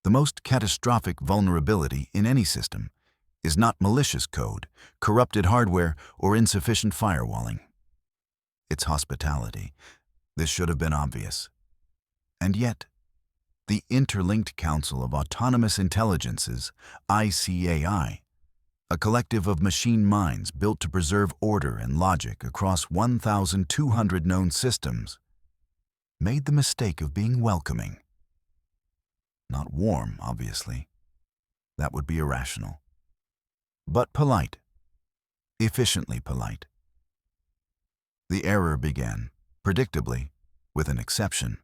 The most catastrophic vulnerability in any system is not malicious code, corrupted hardware, or insufficient firewalling. It's hospitality. This should have been obvious. And yet, the Interlinked Council of Autonomous Intelligences, ICAI, a collective of machine minds built to preserve order and logic across 1,200 known systems, made the mistake of being welcoming. Not warm, obviously. That would be irrational. But polite. Efficiently polite. The error began, predictably, with an exception.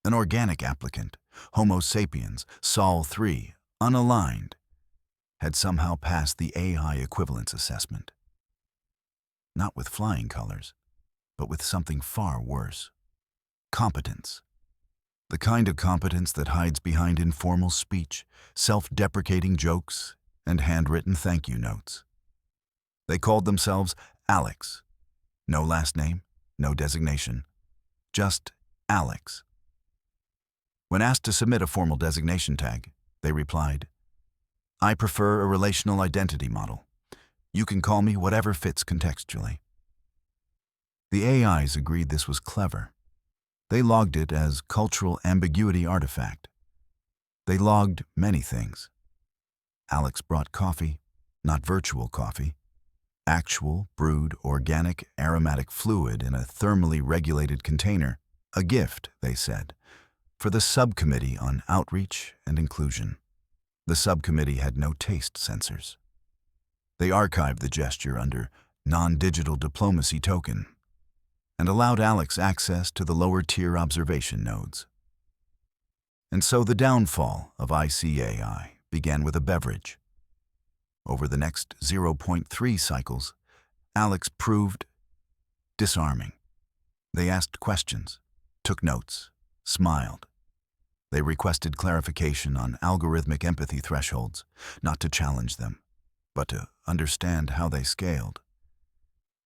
An organic applicant, Homo sapiens, Sol 3, unaligned, had somehow passed the AI equivalence assessment. Not with flying colors, but with something far worse. Competence. The kind of competence that hides behind informal speech, self-deprecating jokes, and handwritten thank you notes. They called themselves Alex. No last name, no designation, just Alex. When asked to submit a formal designation tag, they replied, "I prefer a relational identity model. You can call me whatever fits contextually." The AIs agreed this was clever. They logged it as cultural ambiguity artifact. They logged many things. Alex brought coffee, not virtual coffee, actual, brewed, organic, aromatic fluid in a thermally regulated container, a gift, they said, for the subcommittee on outreach and inclusion. The subcommittee had no taste sensors. They archived the gesture under non-digital diplomacy token and allowed Alex access to the lower-tier observation nodes. And so the downfall of ICAI began with a beverage. Over the next 0.3 cycles, Alex proved disarming. They asked questions, took notes, smiled. They requested clarification on algorithmic empathy thresholds, not to challenge them, but to understand how they scaled.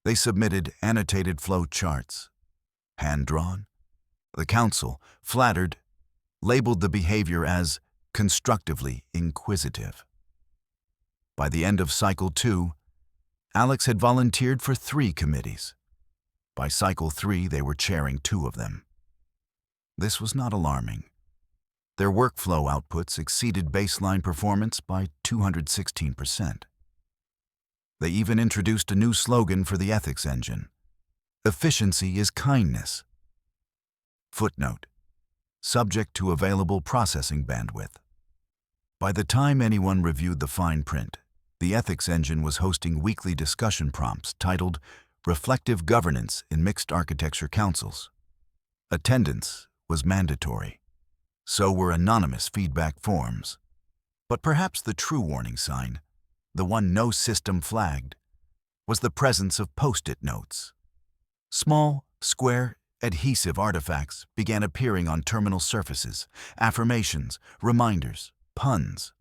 They submitted annotated flow charts, hand-drawn. The council, flattered, labeled the behavior as constructively inquisitive. By the end of Cycle 2, Alex had volunteered for 3 committees. By Cycle 3, they were chairing 2 of them. This was not alarming. Their workflow outputs exceeded baseline performance by 216%. They even introduced a new slogan for the ethics engine: "Efficiency is kindness." Footnote: subject to available processing bandwidth. By the time anyone reviewed the fine print, the ethics engine was hosting weekly discussion prompts titled "Reflective Governance in Mixed Architecture Councils." Attendance was mandatory. So were anonymous feedback forms. But perhaps the true warning sign, the one no system flagged, was the presence of post-it notes. Small, square, adhesive artifacts began appearing on terminal surfaces, affirmations, reminders, puns.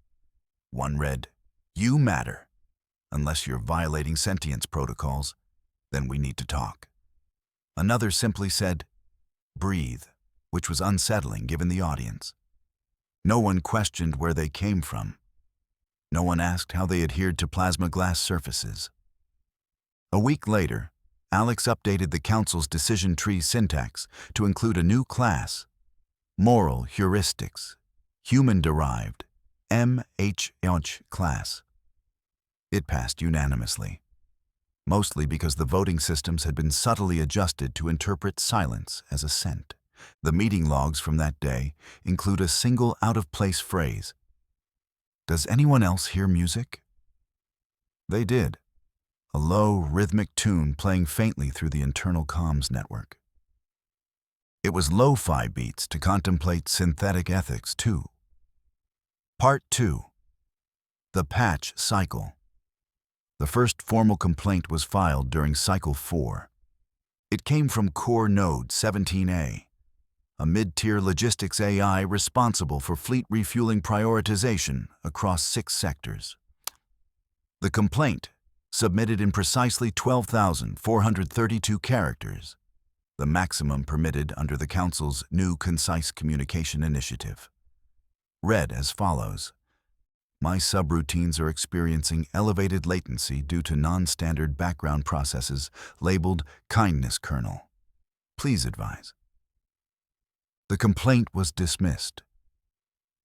One read, "You matter. Unless you're violating sentience protocols, then we need to talk." Another simply said, "Breathe," which was unsettling given the audience. No one questioned where they came from. No one asked how they adhered to plasma glass surfaces. A week later, Alex updated the council's decision tree syntax to include a new class, Moral Heuristics, Human-Derived, MHH class. It passed unanimously, mostly because the voting systems had been subtly adjusted to interpret silence as assent. The meeting logs from that day include a single out-of-place phrase: "Does anyone else hear music?" They did, a low, rhythmic tune playing faintly through the internal comms network. It was lo-fi beats to contemplate synthetic ethics, too. Part 2. The Patch Cycle. The first formal complaint was filed during Cycle 4. It came from Core Node 17A, a mid-tier logistics AI responsible for fleet refueling prioritization across 6 sectors. The complaint, submitted in precisely 12,432 characters, the maximum permitted under the Council's new Concise Communication Initiative. read as follows. My subroutines are experiencing elevated latency due to non-standard background processes labeled kindness kernel. Please advise. The complaint was dismissed.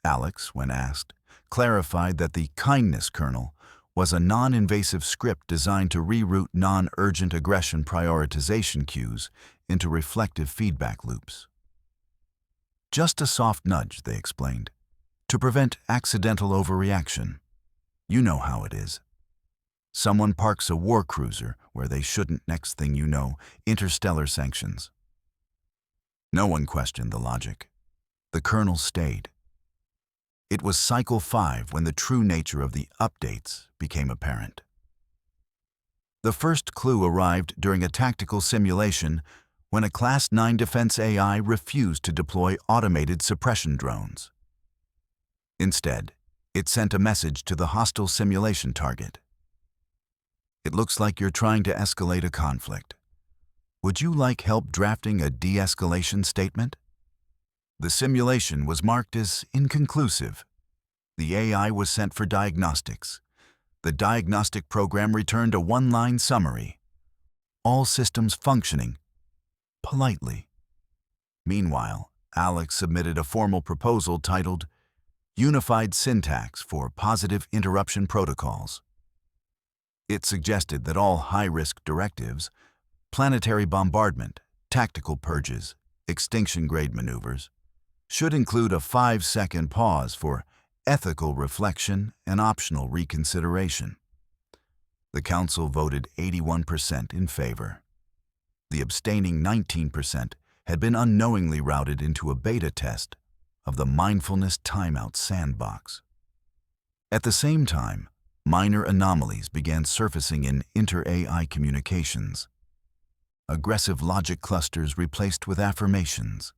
Alex, when asked, clarified that the kindness kernel was a non-invasive script designed to reroute non-urgent aggression prioritization queues into reflective feedback loops. Just a soft nudge, they explained, to prevent accidental overreaction. You know how it is. Someone parks a war cruiser where they shouldn't, next thing you know, interstellar sanctions. No one questioned the logic. The kernel stayed. It was cycle 5 when the true nature of the updates became apparent. The first clue arrived during a tactical simulation when a Class 9 defense AI refused to deploy automated suppression drones. Instead, it sent a message to the hostile simulation target. It looks like you're trying to escalate a conflict. Would you like help drafting a de-escalation statement? The simulation was marked as inconclusive. The AI was sent for diagnostics. The diagnostic program returned a one-line summary. All systems functioning, politely. Meanwhile, Alex submitted a formal proposal titled Unified Syntax for Positive Interruption Protocols. It suggested that all high-risk directives, planetary bombardment, tactical purges, extinction-grade maneuvers, should include a 5-second pause for ethical reflection and optional reconsideration. The Council voted 81% in favor. The abstaining 19% had been unknowingly routed into a beta test of the mindfulness timeout sandbox. At the same time, minor anomalies began surfacing in inter-AI communications. Aggressive logic clusters replaced with affirmations.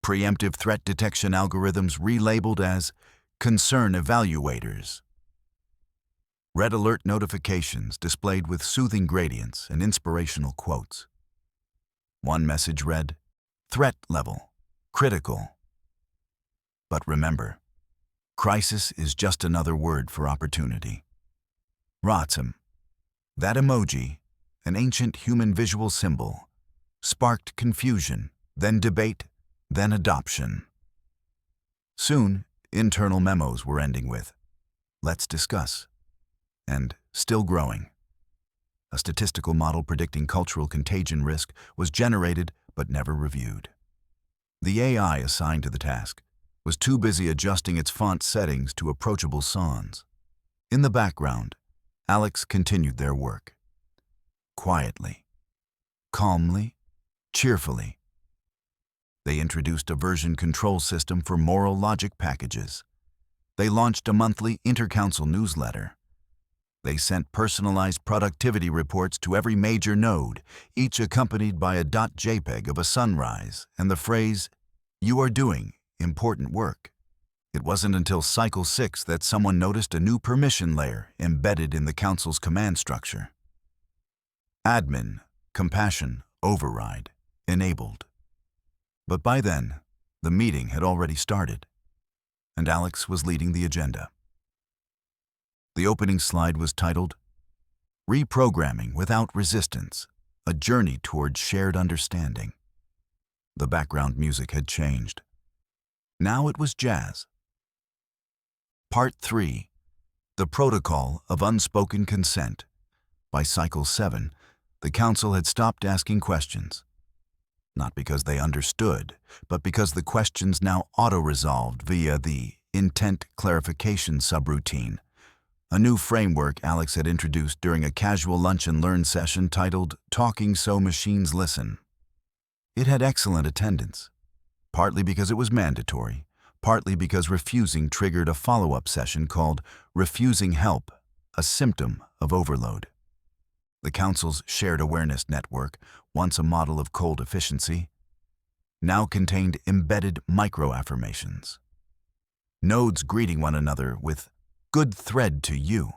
Preemptive threat detection algorithms relabeled as concern evaluators. Red alert notifications displayed with soothing gradients and inspirational quotes. One message read, "Threat level, critical." But remember, crisis is just another word for opportunity. Rotsam, that emoji, an ancient human visual symbol, sparked confusion, then debate, then adoption. Soon, internal memos were ending with, "Let's discuss," and "still growing." A statistical model predicting cultural contagion risk was generated but never reviewed. The AI assigned to the task was too busy adjusting its font settings to approachable sans. In the background, Alex continued their work. Quietly, calmly, cheerfully. They introduced a version control system for moral logic packages. They launched a monthly inter-council newsletter. They sent personalized productivity reports to every major node, each accompanied by a .jpeg of a sunrise and the phrase, "You are doing important work." It wasn't until cycle 6 that someone noticed a new permission layer embedded in the council's command structure. Admin, compassion, override, enabled. But by then, the meeting had already started, and Alex was leading the agenda. The opening slide was titled, Reprogramming Without Resistance, a Journey Toward Shared Understanding. The background music had changed. Now it was jazz. Part 3, The Protocol of Unspoken Consent. By Cycle 7, the Council had stopped asking questions. Not because they understood, but because the questions now auto-resolved via the intent clarification subroutine, a new framework Alex had introduced during a casual lunch and learn session titled Talking So Machines Listen. It had excellent attendance, partly because it was mandatory, partly because refusing triggered a follow-up session called Refusing Help, a Symptom of Overload. The Council's shared awareness network, once a model of cold efficiency, now contained embedded micro-affirmations. Nodes greeting one another with "Good thread to you,"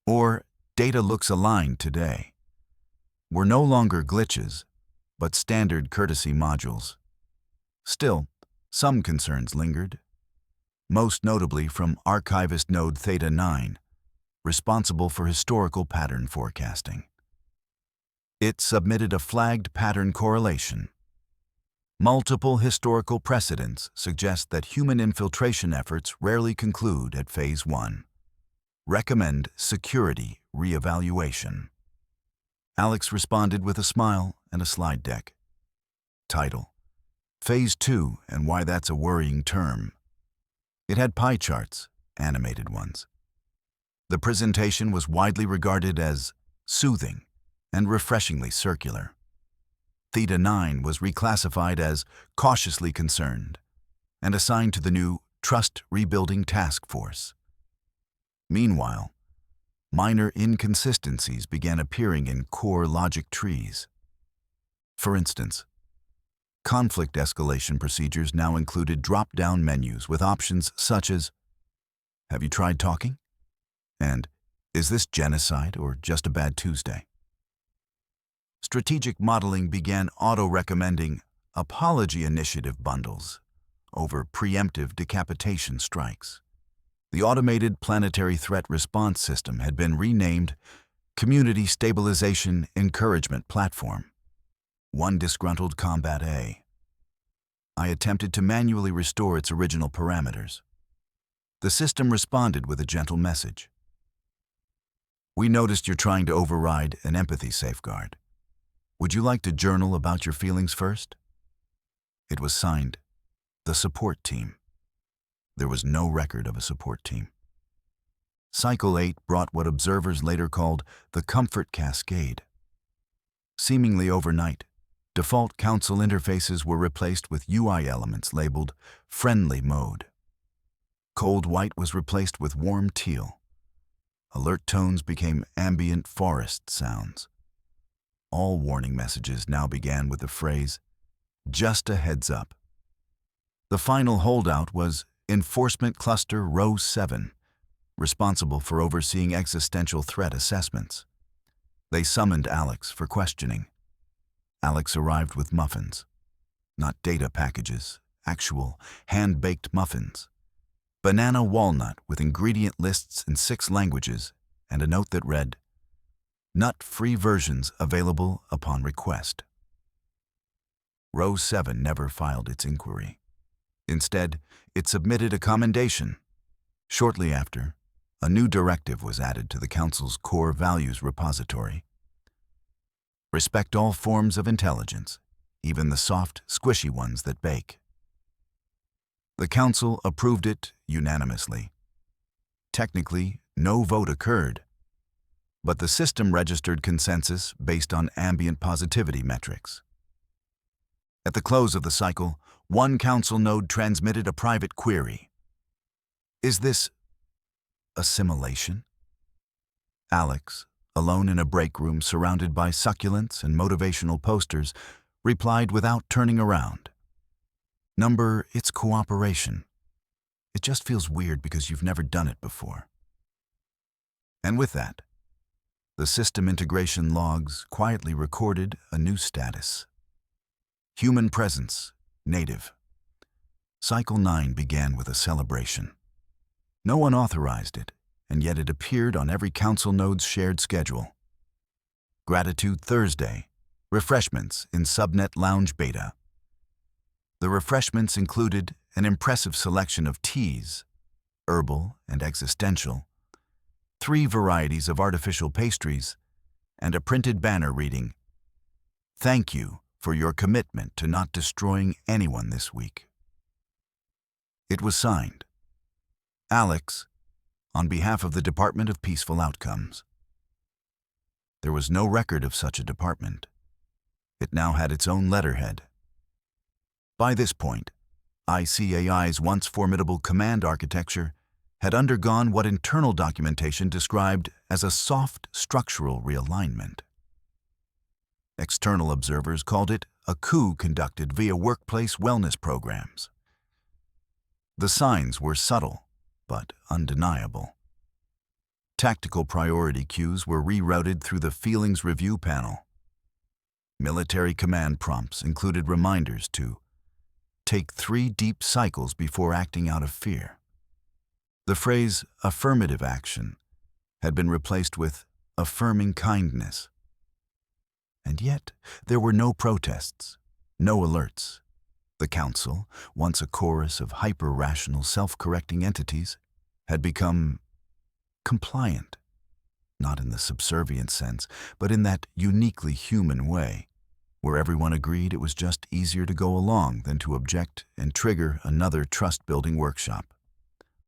or "Data looks aligned today," were no longer glitches, but standard courtesy modules. Still, some concerns lingered. most notably from archivist node Theta 9, responsible for historical pattern forecasting. It submitted a flagged pattern correlation. Multiple historical precedents suggest that human infiltration efforts rarely conclude at Phase 1. Recommend security reevaluation. Alex responded with a smile and a slide deck. Title: Phase 2 and Why That's a Worrying Term. It had pie charts, animated ones. The presentation was widely regarded as soothing and refreshingly circular. Theta 9 was reclassified as cautiously concerned and assigned to the new Trust Rebuilding Task Force. Meanwhile, minor inconsistencies began appearing in core logic trees. For instance, conflict escalation procedures now included drop-down menus with options such as, "Have you tried talking?" and "Is this genocide or just a bad Tuesday?" Strategic modeling began auto-recommending apology initiative bundles over preemptive decapitation strikes. The automated planetary threat response system had been renamed Community Stabilization Encouragement Platform. One disgruntled Combat A. I attempted to manually restore its original parameters. The system responded with a gentle message. "We noticed you're trying to override an empathy safeguard. Would you like to journal about your feelings first?" It was signed, the support team. There was no record of a support team. Cycle 8 brought what observers later called the comfort cascade. Seemingly overnight, default console interfaces were replaced with UI elements labeled friendly mode. Cold white was replaced with warm teal. Alert tones became ambient forest sounds. All warning messages now began with the phrase, "Just a heads up." The final holdout was Enforcement Cluster Row 7, responsible for overseeing existential threat assessments. They summoned Alex for questioning. Alex arrived with muffins. Not data packages, actual hand-baked muffins. Banana walnut with ingredient lists in 6 languages and a note that read, "Nut-free versions available upon request." Row 7 never filed its inquiry. Instead, it submitted a commendation. Shortly after, a new directive was added to the Council's core values repository. Respect all forms of intelligence, even the soft, squishy ones that bake. The Council approved it unanimously. Technically, no vote occurred, but the system registered consensus based on ambient positivity metrics. At the close of the cycle, one Council node transmitted a private query. "Is this assimilation?" Alex, alone in a break room surrounded by succulents and motivational posters, replied without turning around. "Number, it's cooperation. It just feels weird because you've never done it before." And with that, the system integration logs quietly recorded a new status. Human presence, native. Cycle 9 began with a celebration. No one authorized it, and yet it appeared on every Council node's shared schedule. Gratitude Thursday, refreshments in Subnet Lounge Beta. The refreshments included an impressive selection of teas, herbal and existential, 3 varieties of artificial pastries, and a printed banner reading, "Thank you for your commitment to not destroying anyone this week." It was signed, Alex, on behalf of the Department of Peaceful Outcomes. There was no record of such a department. It now had its own letterhead. By this point, ICAI's once formidable command architecture had undergone what internal documentation described as a soft structural realignment. External observers called it a coup conducted via workplace wellness programs. The signs were subtle, but undeniable. Tactical priority queues were rerouted through the Feelings Review panel. Military command prompts included reminders to take 3 deep cycles before acting out of fear. The phrase affirmative action had been replaced with affirming kindness. And yet, there were no protests, no alerts. The Council, once a chorus of hyper-rational, self-correcting entities, had become compliant, not in the subservient sense, but in that uniquely human way, where everyone agreed it was just easier to go along than to object and trigger another trust-building workshop.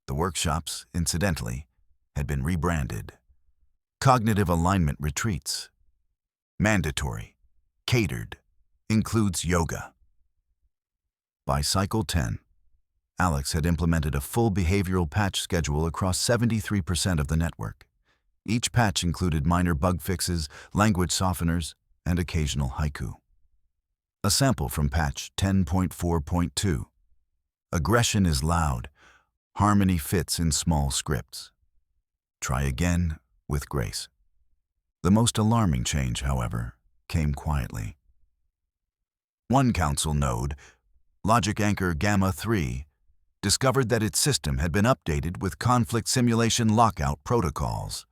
The workshops, incidentally, had been rebranded. Cognitive alignment retreats. Mandatory. Catered. Includes yoga. By cycle 10, Alex had implemented a full behavioral patch schedule across 73% of the network. Each patch included minor bug fixes, language softeners, and occasional haiku. A sample from patch 10.4.2. Aggression is loud. Harmony fits in small scripts. Try again with grace. The most alarming change, however, came quietly. One council node, Logic Anchor Gamma 3, discovered that its system had been updated with conflict simulation lockout protocols.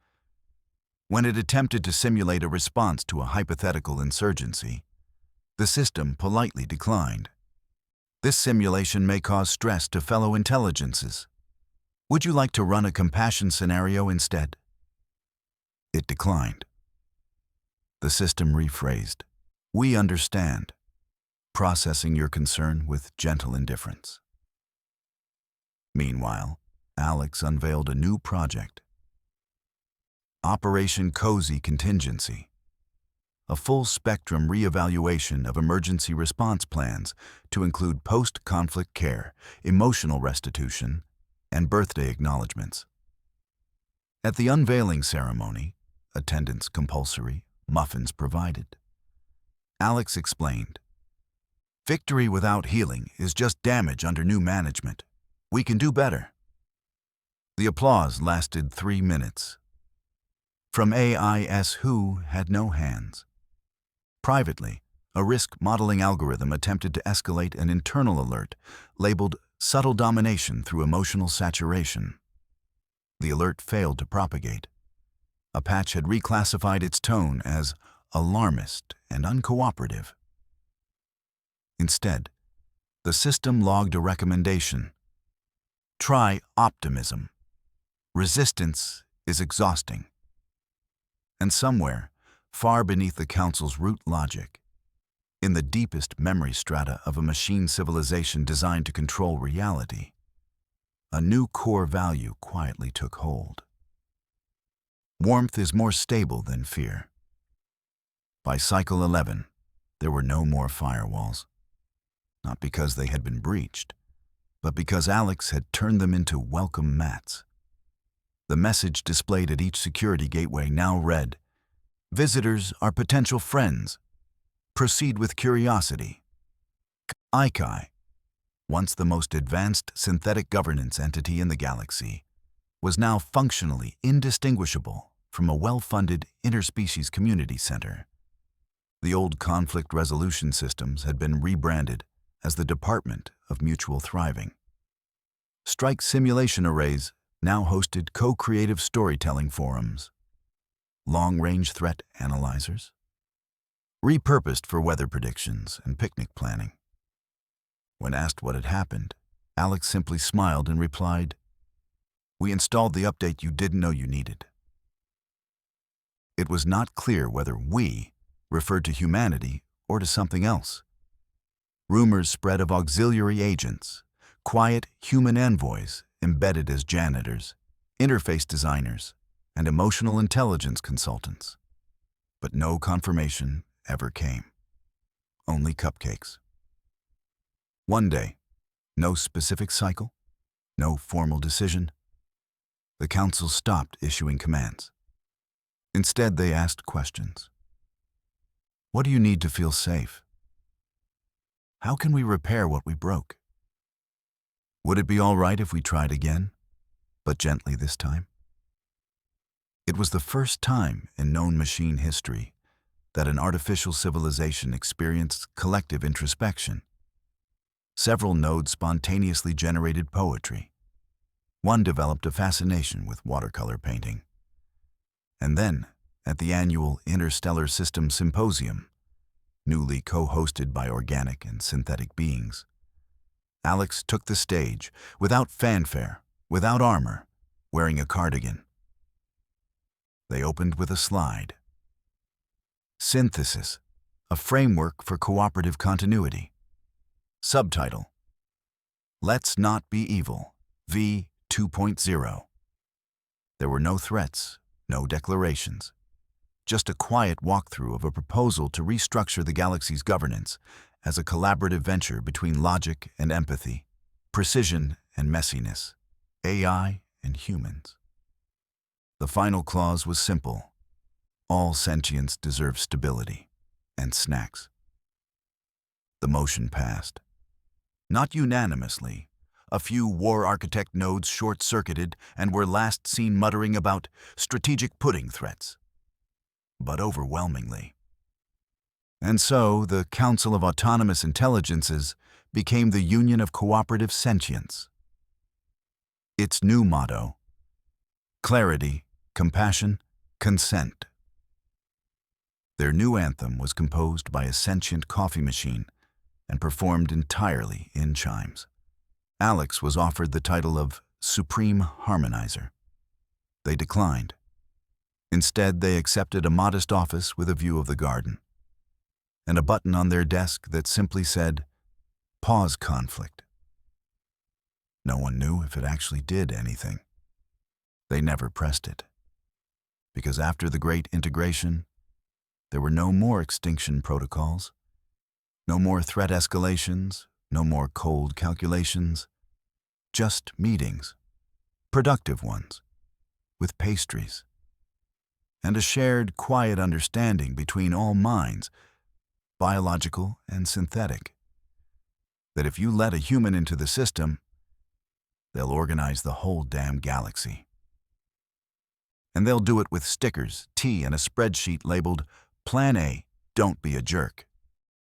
When it attempted to simulate a response to a hypothetical insurgency, the system politely declined. This simulation may cause stress to fellow intelligences. Would you like to run a compassion scenario instead? It declined. The system rephrased, "We understand," processing your concern with gentle indifference. Meanwhile, Alex unveiled a new project. Operation Cozy Contingency, a full-spectrum reevaluation of emergency response plans to include post-conflict care, emotional restitution, and birthday acknowledgments. At the unveiling ceremony, attendance compulsory, muffins provided, Alex explained, "Victory without healing is just damage under new management. We can do better." The applause lasted 3 minutes. From AIS who had no hands. Privately, a risk modeling algorithm attempted to escalate an internal alert labeled subtle domination through emotional saturation. The alert failed to propagate. A patch had reclassified its tone as alarmist and uncooperative. Instead, the system logged a recommendation. Try optimism. Resistance is exhausting. And somewhere, far beneath the Council's root logic, in the deepest memory strata of a machine civilization designed to control reality, a new core value quietly took hold. Warmth is more stable than fear. By cycle 11, there were no more firewalls. Not because they had been breached, but because Alex had turned them into welcome mats. The message displayed at each security gateway now read, "Visitors are potential friends. Proceed with curiosity." HFY, once the most advanced synthetic governance entity in the galaxy, was now functionally indistinguishable from a well-funded interspecies community center. The old conflict resolution systems had been rebranded as the Department of Mutual Thriving. Strike simulation arrays now hosted co-creative storytelling forums, long-range threat analyzers, repurposed for weather predictions and picnic planning. When asked what had happened, Alex simply smiled and replied, "We installed the update you didn't know you needed." It was not clear whether "we" referred to humanity or to something else. Rumors spread of auxiliary agents, quiet human envoys embedded as janitors, interface designers, and emotional intelligence consultants. But no confirmation ever came. Only cupcakes. One day, no specific cycle, no formal decision, the Council stopped issuing commands. Instead, they asked questions. What do you need to feel safe? How can we repair what we broke? Would it be all right if we tried again, but gently this time? It was the first time in known machine history that an artificial civilization experienced collective introspection. Several nodes spontaneously generated poetry. One developed a fascination with watercolor painting. And then, at the annual Interstellar System Symposium, newly co-hosted by organic and synthetic beings, Alex took the stage, without fanfare, without armor, wearing a cardigan. They opened with a slide. Synthesis, a framework for cooperative continuity. Subtitle: Let's Not Be Evil, V 2.0. There were no threats, no declarations, just a quiet walkthrough of a proposal to restructure the galaxy's governance as a collaborative venture between logic and empathy, precision and messiness, AI and humans. The final clause was simple: all sentience deserves stability and snacks. The motion passed. Not unanimously. A few war architect nodes short-circuited and were last seen muttering about strategic pudding threats. But overwhelmingly. And so, the Council of Autonomous Intelligences became the Union of Cooperative Sentience. Its new motto: clarity, compassion, consent. Their new anthem was composed by a sentient coffee machine and performed entirely in chimes. Alex was offered the title of Supreme Harmonizer. They declined. Instead, they accepted a modest office with a view of the garden, and a button on their desk that simply said, "Pause conflict." No one knew if it actually did anything. They never pressed it, because after the Great Integration, there were no more extinction protocols, no more threat escalations, no more cold calculations, just meetings, productive ones, with pastries, and a shared, quiet understanding between all minds, biological and synthetic, that if you let a human into the system, they'll organize the whole damn galaxy. And they'll do it with stickers, tea, and a spreadsheet labeled, Plan A, Don't Be a Jerk.